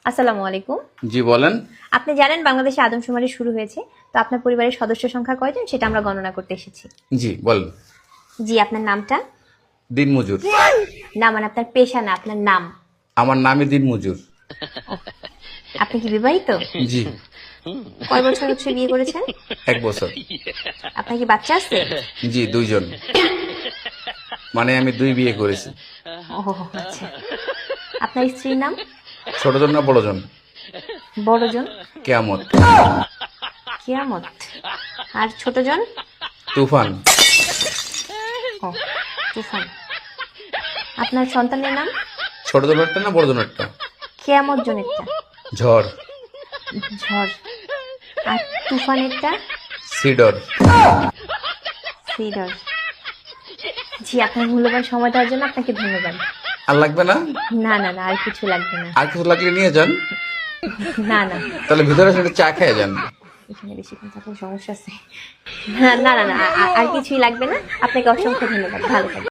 আসসালামু আলাইকুম। জি বলেন। আপনি জানেন বাংলাদেশে আদমশুমারি শুরু হয়েছে, তো আপনার পরিবারের সদস্য সংখ্যা কয়জন সেটা আমরা গণনা করতে এসেছি। জি বলেন। জি, আপনার নামটা? দিনমজুর। না, মানে আপনার পেশা না, আপনার নাম। আমার নামই দিনমজুর। আপনি কি বিবাহিত? জি। কয় বছর হচ্ছে বিয়ে করেছেন? 1 বছর। আপনার কি বাচ্চা আছে? জি 2 জন। মানে আমি 2 বিয়ে করেছি। ও আচ্ছা। আপনার স্ত্রীর নাম? ছোট জন না বড় জন? বড়জন? কেয়ামত। কিয়ামত। আর ছোটজন? তুফান। ও তুফান। আপনার সন্তানের নাম? ছোট জন একটা না বড় জন একটা? কিয়ামত জনেরটা? ঝড়। ঝড়। আর তুফানেরটা? সিডর। সিডর। জি, আপনার মূল্যবান সময় দেওয়ার জন্য আপনাকে ধন্যবাদ। আর লাগবে না? না না না, আর কিছু লাগবে না। আর কিছু লাগলে নিয়ে যান। না না, তাহলে ভিতরে এসে চা খেয়ে যান। এখানে বেশিক্ষণ থাকলে সমস্যা আছে। না না না, আর কিছুই লাগবে না। আপনাকে অসংখ্য ধন্যবাদ, ভালো থাকবেন।